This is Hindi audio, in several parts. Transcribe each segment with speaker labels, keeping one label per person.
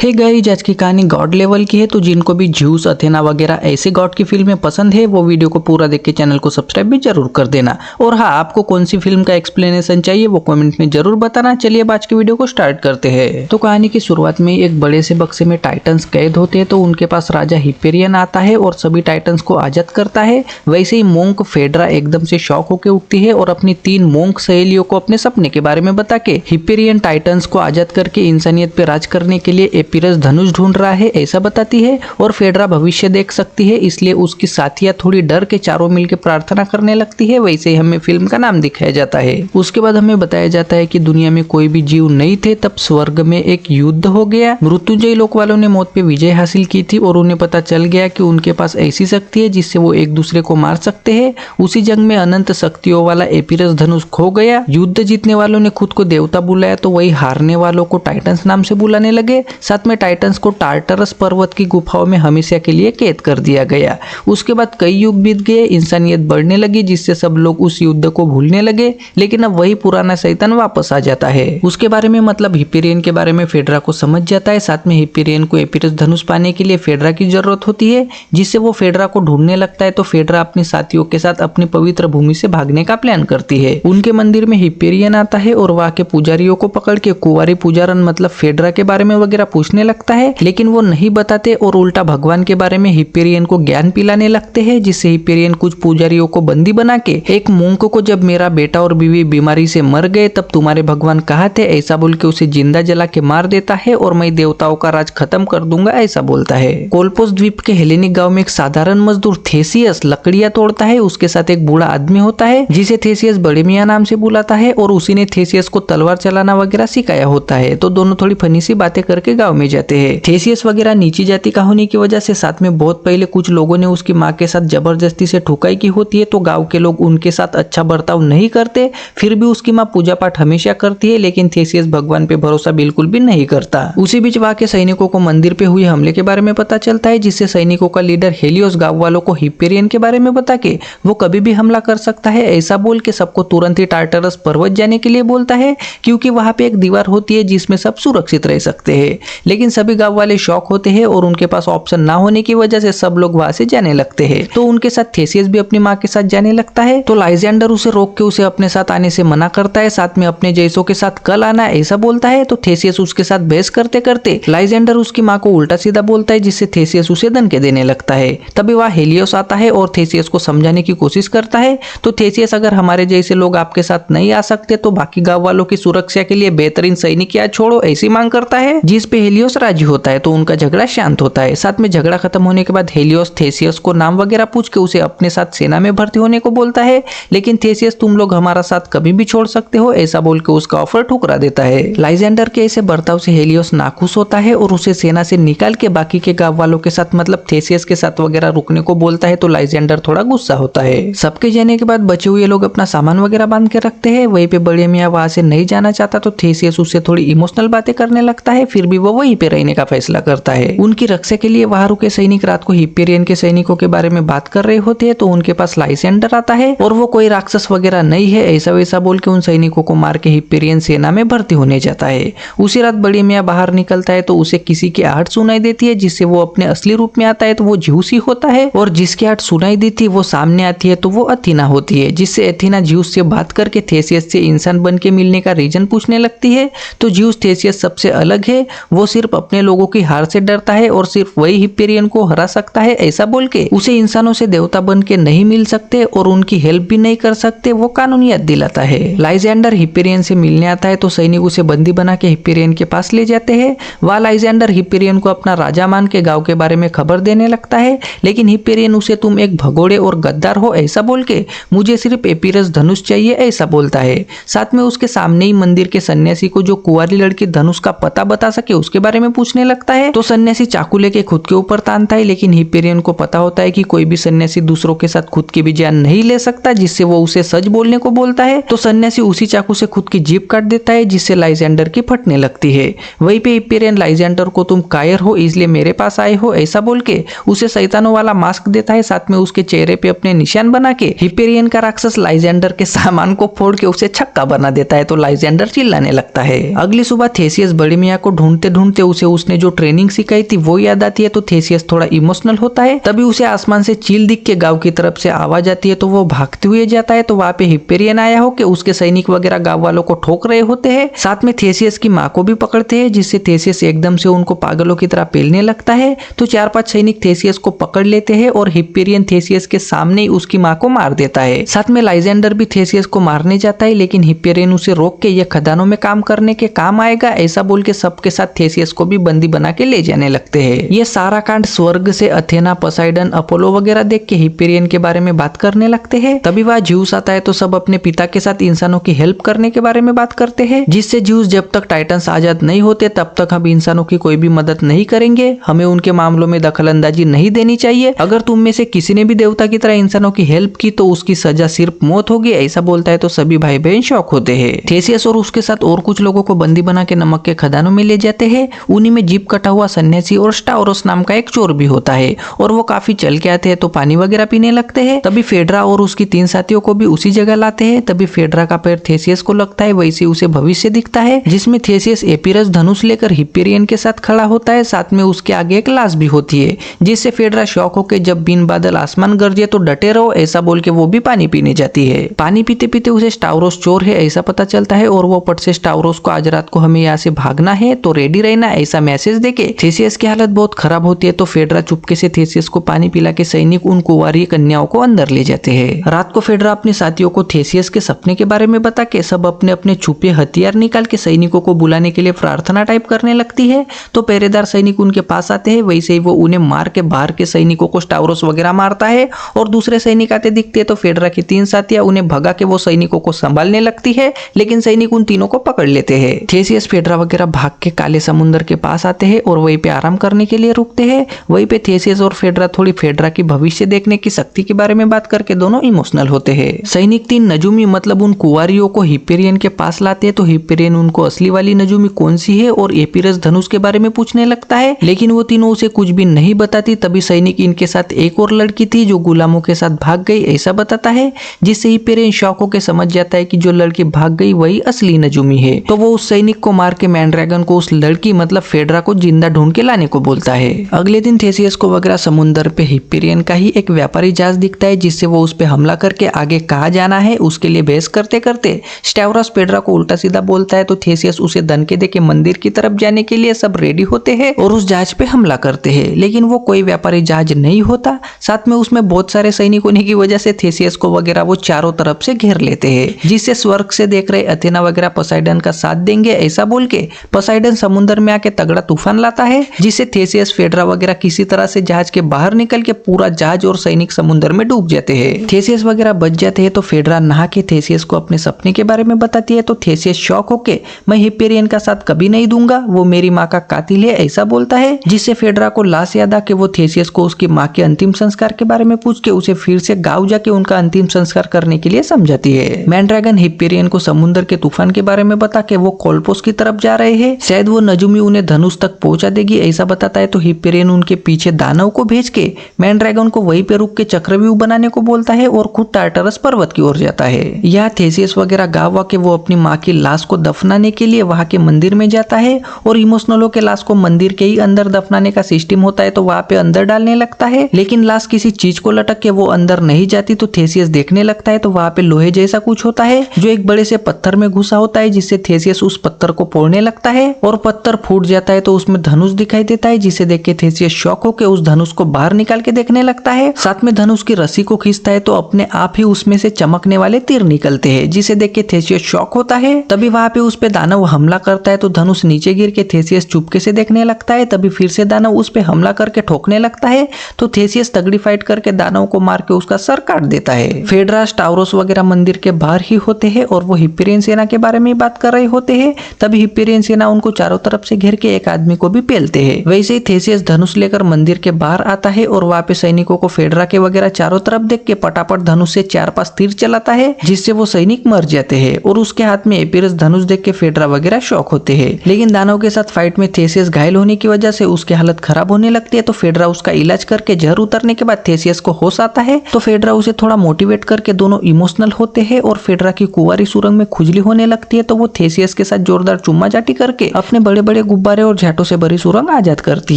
Speaker 1: हे गाइस, आज की कहानी गॉड लेवल की है। तो जिनको भी ज्यूस, अथेना वगैरह ऐसे गॉड की फिल्में पसंद है वो वीडियो को पूरा देख के चैनल को सब्सक्राइब भी जरूर कर देना। और हाँ, आपको कौन सी फिल्म का एक्सप्लेनेशन चाहिए वो कमेंट में जरूर बताना। चलिए अब आज की वीडियो को स्टार्ट करते हैं। तो कहानी की शुरुआत में एक बड़े से बक्से में टाइटन्स कैद होते हैं। तो उनके पास राजा हिपेरियन आता है और सभी टाइटन्स को आजाद करता है। वैसे ही मोंक फेड्रा एकदम से शॉक होकर उठती है और अपनी 3 मोंक सहेलियों को अपने सपने के बारे में बता के हिपेरियन टाइटन्स को आजाद करके इंसानियत पे राज करने के लिए एपिरस धनुष ढूंढ रहा है ऐसा बताती है। और फेड्रा भविष्य देख सकती है, इसलिए उसकी साथियां थोड़ी डर के चारों मिलकर प्रार्थना करने लगती है। वैसे ही हमें फिल्म का नाम दिखाया जाता है। उसके बाद हमें बताया जाता है कि दुनिया में कोई भी जीव नहीं थे, तब स्वर्ग में एक युद्ध हो गया। मृत्युंजय लोक वालों ने मौत पे विजय हासिल की थी और उन्हें पता चल गया कि उनके पास ऐसी शक्ति है जिससे वो एक दूसरे को मार सकते हैं। उसी जंग में अनंत शक्तियों वाला एपिरस धनुष खो गया। युद्ध जीतने वालों ने खुद को देवता बुलाया, तो वही हारने वालों को टाइटन्स नाम से बुलाने लगे। साथ में टाइटन्स को टार्टरस पर्वत की गुफाओं में हमेशा के लिए कैद कर दिया गया। उसके बाद कई युग बीत गए, इंसानियत बढ़ने लगी, जिससे सब लोग उस युद्ध को भूलने लगे। लेकिन अब वही पुराना शैतान वापस आ जाता है। उसके बारे में मतलब हिपेरियन के बारे में फेड्रा को समझ जाता है। साथ में हिपेरियन को एपिरस धनुष पाने के लिए फेड्रा की जरूरत होती है, जिससे वो फेड्रा को ढूंढने लगता है। तो फेड्रा अपने साथियों के साथ अपनी पवित्र भूमि से भागने का प्लान करती है। उनके मंदिर में हिपेरियन आता है और वहां के पुजारियों को पकड़ के कुंवारी पुजारन मतलब फेड्रा के बारे में वगैरह पूछने लगता है, लेकिन वो नहीं बताते और उल्टा भगवान के बारे में हिपेरियन को ज्ञान पिलाने लगते हैं। जिससे हिपेरियन कुछ पुजारियों को बंदी बना के एक मूंग को जब मेरा बेटा और बीवी बीमारी से मर गए तब तुम्हारे भगवान कहाँ थे ऐसा बोल के उसे जिंदा जला के मार देता है और मैं देवताओं का राज खत्म कर दूंगा ऐसा बोलता है। कोल्पोस द्वीप के हेलेनिक गांव में एक साधारण मजदूर थेसियस लकड़ियां तोड़ता है। उसके साथ एक बूढ़ा आदमी होता है जिसे थेसियस बड़े मियाँ नाम से बुलाता है और उसी ने थेसियस को तलवार चलाना वगैरह सिखाया होता है। तो दोनों थोड़ी फनी सी बातें करके गाँव में जाते हैं। थेसियस वगैरह नीची जाति का होने की वजह से साथ में बहुत पहले कुछ लोगों ने उसकी माँ के साथ जबरदस्ती से ठुकाई की होती है। तो गांव के लोग उनके साथ अच्छा बर्ताव नहीं करते, फिर भी उसकी माँ पूजा पाठ हमेशा करती है। लेकिन थेसियस भगवान पे भरोसा बिल्कुल भी नहीं करता। उसी बीच वहां के सैनिकों को मंदिर पे हुए हमले के बारे में पता चलता है, जिससे सैनिकों का लीडर हेलियोस गांव वालों को हिपेरियन के बारे में बता के वो कभी भी हमला कर सकता है ऐसा बोल के सबको तुरंत ही टार्टरस पर्वत जाने के लिए बोलता है, क्योंकि वहां पे एक दीवार होती है जिसमें सब सुरक्षित रह सकते हैं। लेकिन सभी गांव वाले शॉक होते हैं और उनके पास ऑप्शन ना होने की वजह से सब लोग वहां से जाने लगते हैं। तो उनके साथ थेसियस भी अपनी माँ के साथ जाने लगता है। तो लाइजेंडर उसे रोक के उसे अपने साथ आने से मना करता है, साथ में अपने जैसों के साथ कल आना ऐसा बोलता है। तो थेसियस उसके साथ बहस करते करते लाइजेंडर उसकी माँ को उल्टा सीधा बोलता है, जिससे थेसियस उसे दनके देने लगता है। तभी वहाँ हेलियोस आता है और थेसियस को समझाने की कोशिश करता है। तो थेसियस, अगर हमारे जैसे लोग आपके साथ नहीं आ सकते तो बाकी गाँव वालों की सुरक्षा के लिए बेहतरीन सैनिक या छोड़ो ऐसी मांग करता है, जिस पे हेलियोस राजी होता है। तो उनका झगड़ा शांत होता है। साथ में झगड़ा खत्म होने के बाद हेलियोस थेसियस को नाम वगैरह पूछ के उसे अपने साथ सेना में भर्ती होने को बोलता है। लेकिन थेसियस, तुम लोग हमारा साथ कभी भी छोड़ सकते हो ऐसा बोल के उसका ऑफर ठुकरा देता है। लाइजेंडर के ऐसे बर्ताव से हेलियोस नाखुश होता है और उसे सेना से निकाल के बाकी के गांव वालों के साथ मतलब थेसियस के साथ वगैरह रुकने को बोलता है। तो लाइजेंडर थोड़ा गुस्सा होता है। सबके जाने के बाद बचे हुए लोग अपना सामान वगैरह बांध के रखते हैं। वहीं पे बड़े मियाँ वहां से नहीं जाना चाहता, तो थेसियस उससे थोड़ी इमोशनल बातें करने लगता है। फिर भी वो वहीं पे रहने का फैसला करता है। उनकी रक्षा के लिए वहां रुके सैनिक रात को हिपेरियन के सैनिकों के बारे में बात कर रहे होते हैं। तो उनके पास लाइजेंडर आता है और वो कोई राक्षस वगैरह नहीं है ऐसा वैसा बोल के उन सैनिकों को मार के हिपेरियन सेना में भर्ती होने जाता है। उसी रात बड़ी मियाँ बाहर निकलता है तो उसे किसी की आहट सुनाई देती है, जिससे वो अपने असली रूप में आता है। तो वो ज्यूस ही होता है और जिसकी आहट सुनाई दी थी वो सामने आती है तो वो अथीना होती है, जिससे अथीना ज्यूस से बात करके थेसियस से इंसान बन के मिलने का रीजन पूछने लगती है। तो ज्यूस थेसियस सबसे अलग है, वो सिर्फ अपने लोगों की हार से डरता है और सिर्फ वही हिपेरियन को हरा सकता है ऐसा बोल के उसे इंसानों से देवता बन के नहीं मिल सकते और उनकी हेल्प भी नहीं कर सकते वो कानून याद दिलाता है। लाइजेंडर हिपेरियन से मिलने आता है तो सैनिक उसे बंदी बना के हिपेरियन के पास ले जाते हैं। वह लाइजेंडर हिपेरियन को अपना राजा मान के गांव के बारे में खबर देने लगता है। लेकिन हिपेरियन उसे तुम एक भगोड़े और गद्दार हो ऐसा बोल के मुझे सिर्फ एपिरस धनुष चाहिए ऐसा बोलता है। साथ में उसके सामने ही मंदिर के सन्यासी को जो कुंवारी लड़की धनुष का पता बता सके उसके बारे में पूछने लगता है। तो सन्यासी चाकू लेके खुद के ऊपर तानता है, लेकिन हिपेरियन को पता होता है कि कोई भी सन्यासी दूसरों के साथ खुद की भी जान नहीं ले सकता, जिससे वो उसे सच बोलने को बोलता है। तो सन्यासी उसी चाकू से खुद की जीभ काट देता है, जिससे लाइजेंडर की फटने लगती है। वहीं पे हिपेरियन लाइजेंडर को तुम कायर हो इसलिए मेरे पास आए हो ऐसा बोल के उसे शैतानों वाला मास्क देता है। साथ में उसके चेहरे पे अपने निशान बना के हिपेरियन का राक्षस लाइजेंडर के सामान को फोड़ के उसे छक्का बना देता है। तो लाइजेंडर चिल्लाने लगता है। अगली सुबह थेसियस बड़ी मियाँ को ढूंढते ढूंढते सुनते उसे उसने जो ट्रेनिंग सिखाई थी वो याद आती है, तो थेसियस थोड़ा इमोशनल होता है। तभी उसे आसमान से चील दिख के गांव की तरफ से आवाज आती है, तो वो भागते हुए जाता है। तो वहाँ पे हिपेरियन आया हो के उसके सैनिक वगैरह गांव वालों को ठोक रहे होते हैं। साथ में थेसियस की माँ को भी पकड़ते हैं, जिससे थेसियस एकदम से उनको पागलों की तरह पेलने लगता है। तो 4-5 सैनिक थेसियस को पकड़ लेते हैं और हिपेरियन थेसियस के सामने ही उसकी माँ को मार देता है। साथ में लाइजेंडर भी थेसियस को मारने जाता है, लेकिन हिपेरियन उसे रोक के ये खदानों में काम करने के काम आएगा ऐसा बोल के सबके साथ थेसियस को भी बंदी बना के ले जाने लगते हैं। ये सारा कांड स्वर्ग से अथेना, पोसाइडन, अपोलो वगैरह देख के हिपेरियन के बारे में बात करने लगते हैं। तभी वह ज्यूस आता है, तो सब अपने पिता के साथ इंसानों की हेल्प करने के बारे में बात करते हैं, जिससे ज्यूस जब तक टाइटन्स आजाद नहीं होते तब तक हम इंसानों की कोई भी मदद नहीं करेंगे, हमें उनके मामलों में दखलंदाजी नहीं देनी चाहिए। अगर तुम में से किसी ने भी देवता की तरह इंसानों की हेल्प की तो उसकी सजा सिर्फ मौत होगी, ऐसा बोलता है। तो सभी भाई बहन शौक होते हैं। थेसियस और उसके साथ और कुछ लोगों को बंदी बना के नमक के खदानों में ले जाते हैं। उन्हीं में जीप कटा हुआ सन्यासी और स्टाउरोस नाम का एक चोर भी होता है, और वो काफी चल के आते हैं तो पानी वगैरह पीने लगते हैं। तभी फेड्रा और उसकी 3 साथियों को भी उसी जगह लाते हैं। तभी फेड्रा का पैर थेसियस को लगता है, वैसे उसे भविष्य दिखता है, जिसमें थेसियस एपिरस धनुष लेकर हिपेरियन के साथ खड़ा होता है। साथ में उसके आगे एक लाश भी होती है, जिससे फेड्रा शौक होकर जब बिन बादल आसमान गरजे तो डटे रहो ऐसा बोल के वो भी पानी पीने जाती है। पानी पीते पीते उसे स्टाउरोस चोर है ऐसा पता चलता है, और वो पट से स्टाउरोस को आज रात को हमें यहाँ से भागना है तो रेडी रहना ऐसा मैसेज देके थेसियस की हालत बहुत खराब होती है। तो फेड्रा चुपके से थेसियस को पानी पिला के सैनिक उन कुंवारी कन्याओं को अंदर ले जाते हैं। रात को फेड्रा अपने साथियों को थेसियस के सपने के बारे में बता के सब अपने अपने छुपे हथियार निकाल के सैनिकों को बुलाने के लिए प्रार्थना टाइप करने लगती है। तो पहरेदार सैनिक उनके पास आते हैं, वैसे ही वो उन्हें मार के बाहर के सैनिकों को स्टाउरोस वगैरह मारता है, और दूसरे सैनिक आते दिखते हैं। तो फेड्रा की 3 साथियां उन्हें भगा के वो सैनिकों को संभालने लगती है, लेकिन सैनिक उन तीनों को पकड़ लेते हैं। थेसियस फेड्रा वगैरह भाग के काले समुद्र के पास आते हैं और वहीं पे आराम करने के लिए रुकते हैं। वहीं पे थेसियस और फेड्रा थोड़ी फेड्रा की भविष्य देखने की शक्ति के बारे में बात करके दोनों इमोशनल होते हैं। सैनिक 3 नजूमी मतलब उन कुंवारियों को हिपेरियन के पास लाते हैं। तो हिपेरियन उनको असली वाली नजूमी कौन सी है और एपिरस धनुष के बारे में पूछने लगता है, लेकिन वो तीनों उसे कुछ भी नहीं बताती। तभी सैनिक इनके साथ एक और लड़की थी जो गुलामों के साथ भाग गई ऐसा बताता है, जिससे हिपेरियन शौक होकर समझ जाता है कि जो लड़की भाग गई वही असली नजूमी है। तो वो उस सैनिक को मार के मैंड्रैगन को उस लड़की मतलब फेड्रा को जिंदा ढूंढ के लाने को बोलता है। अगले दिन थेसियस को वगैरह समुद्र पे हिपेरियन का ही एक व्यापारी जहाज दिखता है, जिससे वो उस पे हमला करके आगे कहाँ जाना है उसके लिए बहस करते करते स्टाउरोस फेड्रा को उल्टा सीधा बोलता है। तो थेसियस उसे धमकी दे के मंदिर की तरफ जाने के लिए सब रेडी होते हैं और उस जहाज पे हमला करते हैं, लेकिन वो कोई व्यापारी जहाज नहीं होता। साथ में उसमें बहुत सारे सैनिक होने की वजह से थेसियस को वगैरह वो चारों तरफ से घेर लेते हैं, जिससे स्वर्ग से देख रहे अथेना वगैरह पोसाइडन का साथ देंगे ऐसा बोल के पोसाइडन समुद्र में आके तगड़ा तूफान लाता है, जिससे थेसियस फेड्रा वगैरह किसी तरह से जहाज के बाहर निकल के पूरा जहाज और सैनिक समुद्र में डूब जाते हैं। थेसियस वगैरह बच जाते हैं। तो फेड्रा नहा के थेसियस को अपने सपने के बारे में बताती है। तो थेसियस शॉक होके मैं हिपेरियन का साथ कभी नहीं दूंगा, वो मेरी माँ का कातिल है ऐसा बोलता है, जिससे फेड्रा को लाश याद आके वो थेसियस को उसकी माँ के अंतिम संस्कार के बारे में पूछ के उसे फिर से गांव जाके उनका अंतिम संस्कार करने के लिए समझाती है। मैंड्रैगन हिपेरियन को समुद्र के तूफान के बारे में बता के वो कोल्पोस की तरफ जा रहे हैं, शायद वो नजूमी उन्हें धनुष तक पहुंचा देगी ऐसा बताता है। तो हिपेरियन उनके पीछे दानव को भेज के मैंड्रैगन को वहीं पे रुक के चक्रव्यूह बनाने को बोलता है और खुद टार्टरस पर्वत की ओर जाता है। यहाँ थेसियस वगैरह गाँव आके वो अपनी माँ की लाश को दफनाने के लिए वहां के मंदिर में जाता है, और इमोशनलों के लाश को मंदिर के ही अंदर दफनाने का सिस्टम होता है तो वहां पे अंदर डालने लगता है, लेकिन लाश किसी चीज को लटक के वो अंदर नहीं जाती। तो थेसियस देखने लगता है तो वहां पे लोहे जैसा कुछ होता है जो एक बड़े से पत्थर में घुसा होता है, जिससे थेसियस उस पत्थर को फोड़ने लगता है और पत्थर फूट जाता है। तो उसमें धनुष दिखाई देता है, जिसे देख के थेसियस शॉक होकर उस धनुष को बाहर निकाल के देखने लगता है। साथ में धनुष की रस्सी को खींचता है तो अपने आप ही उसमें से चमकने वाले तीर निकलते हैं, जिसे देख के थेसियस शॉक होता है। तभी वहां पे उस पे दानव हमला करता है तो धनुष नीचे गिर के थेसियस चुपके से देखने लगता है। तभी फिर से दानव उस पे हमला करके ठोकने लगता है, तो थेसियस तगड़ी फाइट करके दानव को मार के उसका सर काट देता है। फेड्रा स्टाउरोस वगैरह मंदिर के बाहर ही होते हैं और वो हिपेरियन सेना के बारे में बात कर रहे होते हैं। तभी हिपेरियन सेना उनको चारों तरफ से घेर के एक आदमी को भी पेलते हैं। वैसे ही थेसियस धनुष लेकर मंदिर के बाहर आता है और वहां पे सैनिकों को फेड्रा के वगैरह चारों तरफ देख के पटापट धनुष से 4-5 तीर चलाता है, जिससे वो सैनिक मर जाते हैं। और उसके हाथ में एपिरस धनुष देख के फेड्रा वगैरह शॉक होते हैं, लेकिन दानव के साथ फाइट में थेसियस घायल होने की वजह से उसकी हालत खराब होने लगती है। तो फेड्रा उसका इलाज करके जहर उतरने के बाद थेसियस को होश आता है। तो फेड्रा उसे थोड़ा मोटिवेट करके दोनों इमोशनल होते हैं और फेड्रा की कुंवारी सुरंग में खुजली होने लगती है। तो वो थेसियस के साथ जोरदार चुम्मा चाटी करके अपने बड़े बड़े गुब्बारे और झाटों से भरी सुरंग आजाद करती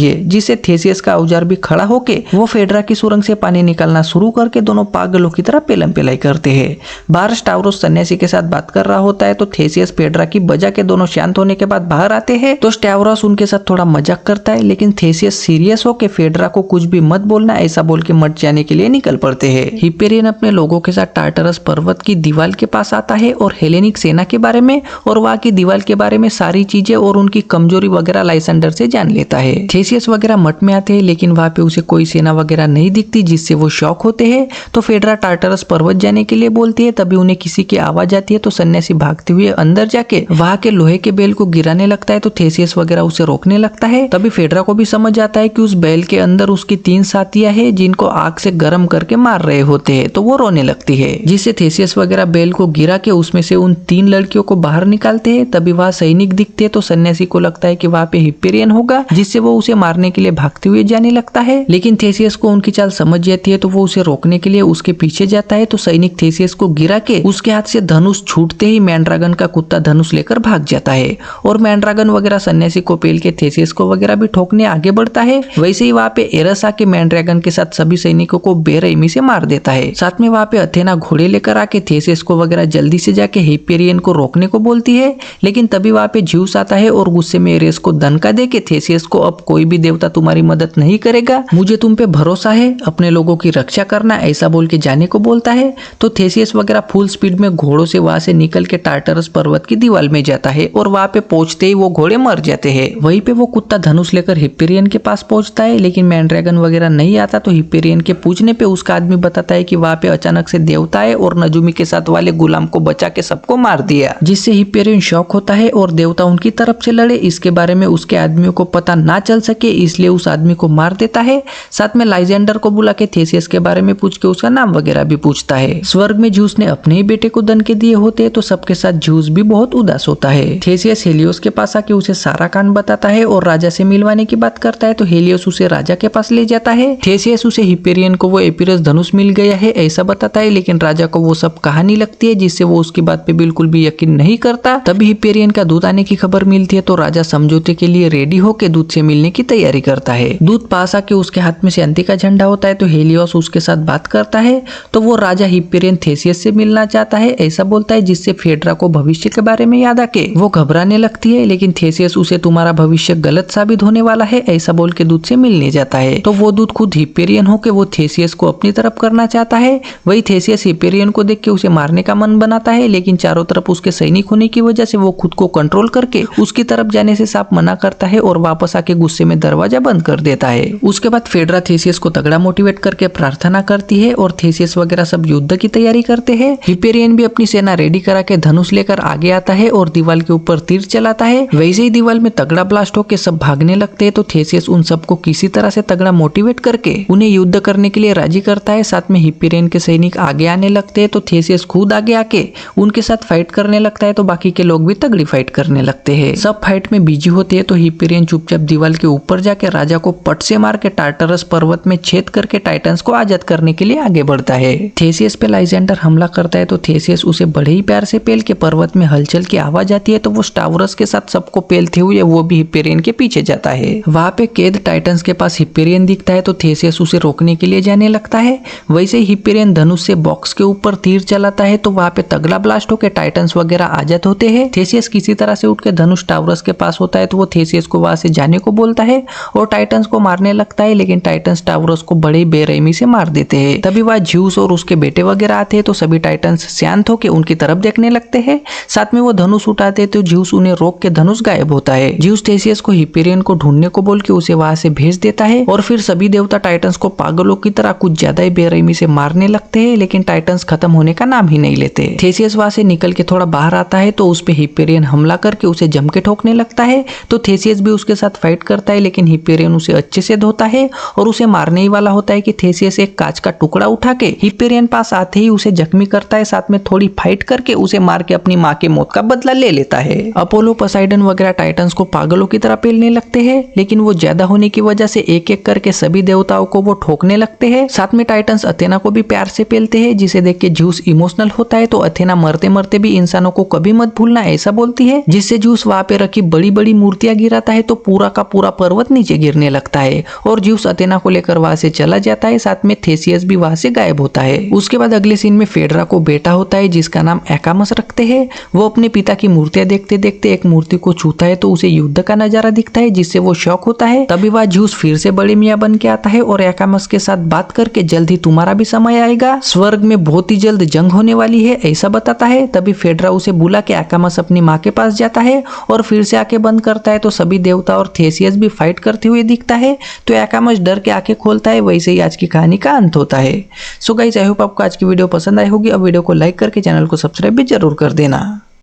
Speaker 1: है, जिससे थेसियस का औजार भी खड़ा होके वो फेड्रा की सुरंग से पानी निकालना शुरू करके दोनों पागलों की तरह पेलम पेलाई करते हैं। बाहर स्टावरोस सन्यासी के साथ बात कर रहा होता है तो थेसियस फेड्रा की बजा के दोनों शांत होने के बाद बाहर आते हैं तो स्टावरोस उनके साथ थोड़ा मजाक करता है, लेकिन थेसियस सीरियस होकर फेड्रा को कुछ भी मत बोलना ऐसा बोल के मर जाने के लिए निकल पड़ते हैं। हिपेरियन अपने लोगों के साथ टार्टरस पर्वत की दीवार के पास आता है और हेलेनिक सेना के बारे में और वहां की दीवार के बारे में सारी चीजें और उनकी कमजोरी वगैरह लाइसेंडर से जान लेता है। थेसियस वगैरह मठ में आते हैं लेकिन वहां पे उसे कोई सेना वगैरह नहीं दिखती, जिससे वो शॉक होते हैं। तो फेड्रा टार्टरस पर्वत जाने के लिए बोलती है, तभी उन्हें किसी की आवाज आती है तो सन्यासी भागते हुए अंदर जाके वहां के लोहे के बेल को गिराने लगता है तो थेसियस वगैरह उसे रोकने लगता है। तभी फेड्रा को भी समझ आता है कि उस बेल के अंदर उसकी 3 साथियां हैं जिनको आग से गर्म करके मार रहे होते हैं, तो वो रोने लगती है, जिससे थेसियस वगैरह बेल को गिरा के उसमें से उन 3 लड़कियों को बाहर निकालते हैं। तभी वहां सैनिक दिखते हैं तो सन्यासी को लगता है कि वहां पे हिपेरियन होगा, जिससे वो उसे मारने के लिए भागते हुए जाने लगता है। लेकिन थेसियस को उनकी चाल समझ जाती है तो वो उसे रोकने के लिए उसके पीछे जाता है तो सैनिक थेसियस को गिरा के उसके हाथ से धनुष छूटते ही मैंड्रागन का कुत्ता धनुष लेकर भाग जाता है और मैंड्रागन वगैरह सन्यासी को पेल के थेसियस को वगैरह भी ठोकने आगे बढ़ता है। वैसे ही वहां पे एरस आके मैंड्रागन के साथ सभी सैनिकों को बेरहमी से मार देता है। साथ में वहां पे अथेना घोड़े लेकर आके थेसियस को वगैरह जल्दी से जाके हिपेरियन को रोकने को बोलती है, लेकिन तभी वहां पे ज्यूस आता है और गुस्से में एरेस को दनका दे के थेसियस को अब कोई भी देवता तुम्हारी मदद नहीं करेगा, मुझे तुम पे भरोसा है, अपने लोगों की रक्षा करना, ऐसा बोल के जाने को बोलता है। तो थेसियस वगैरह फुल स्पीड में घोड़ों से वहां से निकल के टार्टरस पर्वत की दीवार में जाता है और वहां पे पहुंचते ही वो घोड़े मर जाते हैं। वहीं पे वो कुत्ता धनुष लेकर हिपेरियन के पास पहुंचता है, लेकिन मैंड्रैगन वगैरह नहीं आता तो हिपेरियन के पूछने पे उसका आदमी बताता है कि वहां पे अचानक से देवता है और नजुमी के साथ वाले गुलाम को बचा के सबको मार दिया, जिससे हिपेरियन शॉक होता है और देवता उनकी तरफ से लड़े इसके बारे में उसके आदमियों को पता ना चल सके, इसलिए उस आदमी को मार देता है। साथ में लाइजेंडर को बुला के थेसियस के बारे में पूछ के उसका नाम वगैरह भी पूछता है। स्वर्ग में ज्यूस ने अपने ही बेटे को दन के दिए होते तो सबके साथ ज्यूस भी बहुत उदास होता है। थेसियस हेलियोस के पास आके उसे सारा कांड बताता है और राजा से मिलवाने की बात करता है तो हेलियोस उसे राजा के पास ले जाता है। थेसियस उसे हिपेरियन को वो एपिरस धनुष मिल गया है ऐसा बताता है, लेकिन राजा को वो सब कहानी लगती है, जिससे वो उसकी बात पे बिल्कुल भी यकीन नहीं करता। तभी हिपेरियन का दूत आने की खबर मिलती है तो राजा समझौते के लिए रेडी होकर दूत से मिलने की तैयारी करता है। दूत पास आके उसके हाथ में शांति का झंडा होता है तो हेलियोस उसके साथ बात करता है तो वो राजा हिपेरियन थेसियस से मिलना चाहता है ऐसा बोलता है, जिससे फेड्रा को भविष्य के बारे में याद आके वो घबराने लगती है। लेकिन थेसियस उसे तुम्हारा भविष्य गलत साबित होने वाला है ऐसा बोल के दूत से मिलने जाता है। तो वो दूत खुद हिपेरियन होके वो थेसियस को अपनी तरफ करना चाहता है। वही थेसियस हिपेरियन को देख के उसे मारने का मन बनाता है, लेकिन चारों तरफ उसके सैनिक होने की वजह से वो खुद को कंट्रोल करके उसकी तरफ जाने से साफ मना करता है और वापस आके गुस्से में दरवाजा बंद कर देता है। उसके बाद फेड्रा थेसियस को तगड़ा मोटिवेट करके प्रार्थना करती है और थेसियस वगैरह सब युद्ध की तैयारी करते हैं। हिपेरियन भी अपनी सेना रेडी करा के धनुष लेकर आगे आता है और दीवार के ऊपर तीर चलाता है। वैसे ही दीवार में तगड़ा ब्लास्ट होकर सब भागने लगते हैं तो थेसियस उन सबको किसी तरह से तगड़ा मोटिवेट करके उन्हें युद्ध करने के लिए राजी करता है। साथ में हिपेरियन के सैनिक आगे आने लगते हैं तो थेसियस खुद आगे आके उनके साथ फाइट करने लगता है तो बाकी के लोग भी तगड़ी फाइट करने लगते हैं। सब फाइट में बिजी होते हैं तो हिपेरियन चुपचाप दीवार के ऊपर जाके राजा को पट से मार के टार्टरस पर्वत में छेद करके टाइटन्स को आजाद करने के लिए आगे बढ़ता है। थेसियस पे लाइजेंडर हमला करता है तो थेसियस उसे बड़े ही प्यार से पेल के पर्वत में हलचल की आवाज आती है तो वो स्टावरस के साथ सबको पेलते हुए वो भी हिपेरियन के पीछे जाता है। वहां पे कैद टाइटन्स के पास हिपेरियन दिखता है तो थेसियस उसे रोकने के लिए जाने लगता है। वैसे ही हिपेरियन धनुष से बॉक्स के ऊपर तीर चलाता है तो वहां पे तगड़ा ब्लास्ट होकर टाइटन्स वगैरह आजाद होते हैं। थेसियस किसी तरह से उठ के धनुष टावरस के पास होता है तो वो थेसियस को वहां से जाने को बोलता है और टाइटन्स को मारने लगता है, लेकिन टाइटन्स टावरस को बड़ी बेरहमी से मार देते हैं। तभी वहां ज्यूस और उसके बेटे वगैरह आते हैं तो सभी टाइटन्स शांत होकर उनकी तरफ देखने लगते हैं। साथ में वो धनुष उठाते हैं तो ज्यूस उन्हें रोक के धनुष गायब होता है। ज्यूस थेसियस को हिपेरियन को ढूंढने को बोल के उसे वहां से भेज देता है और फिर सभी देवता टाइटन्स को पागलों की तरह कुछ ज्यादा ही बेरहमी से मारने लगते हैं, लेकिन टाइटन्स खत्म होने का नाम ही नहीं लेते। थेसियस वहां से निकल के थोड़ा बाहर आता है तो उस पे हिपेरियन हमला करके उसे जम के ठोकने लगता है तो थेसियस भी उसके साथ फाइट करता है, लेकिन हिपेरियन उसे अच्छे से धोता है और उसे मारने ही वाला होता है कि थेसियस एक कांच का टुकड़ा उठा के हिपेरियन पास आते ही उसे जख्मी करता है। साथ में थोड़ी फाइट करके उसे मार के अपनी माँ के मौत का बदला ले लेता है। अपोलो पोसाइडन वगैरह टाइटन्स को पागलों की तरह पेलने लगते हैं, लेकिन वो ज्यादा होने की वजह से एक एक करके सभी देवताओं को वो ठोकने लगते हैं। साथ में टाइटन्स अथेना को भी प्यार से पेलते हैं, जिसे देख के ज्यूस इमोशनल होता है तो अथेना मरते मरते भी इंसानों को कभी मत भूलना ऐसा बोलती है, जिससे ज्यूस वहां पे रखी बड़ी बड़ी बड़ी मूर्तियां गिराता है तो पूरा का पूरा पर्वत नीचे गिरने लगता है और ज्यूस अथेना को लेकर वहां से चला जाता है। साथ में थेसियस भी वहां से गायब होता है। उसके बाद अगले सीन में फेडरा को बेटा होता है जिसका नाम एकामस रखते हैं। वो अपने पिता की मूर्तियां देखते देखते एक मूर्ति को छूता है तो उसे युद्ध का नजारा दिखता है जिससे वो शॉक होता है। तभी वह ज्यूस फिर से बड़े मियाँ बन के आता है और एकामस के साथ बात करके जल्द ही तुम्हारा भी समय आएगा, स्वर्ग में बहुत ही जल्द जंग होने वाली है, ऐसा बताता है। तभी फेडरा उसे बुला के एकामस अपनी माँ के पास जाता है और फिर से आंखें बंद करता है तो सभी देवता और थेसियस भी फाइट करते हुए दिखता है। तो एकामस डर के आंखें खोलता है। वैसे ही आज की कहानी का अंत होता है। सो गाइस, आई होप आपको आज की वीडियो पसंद आई होगी। अब वीडियो को लाइक करके चैनल को सब्सक्राइब भी जरूर कर देना।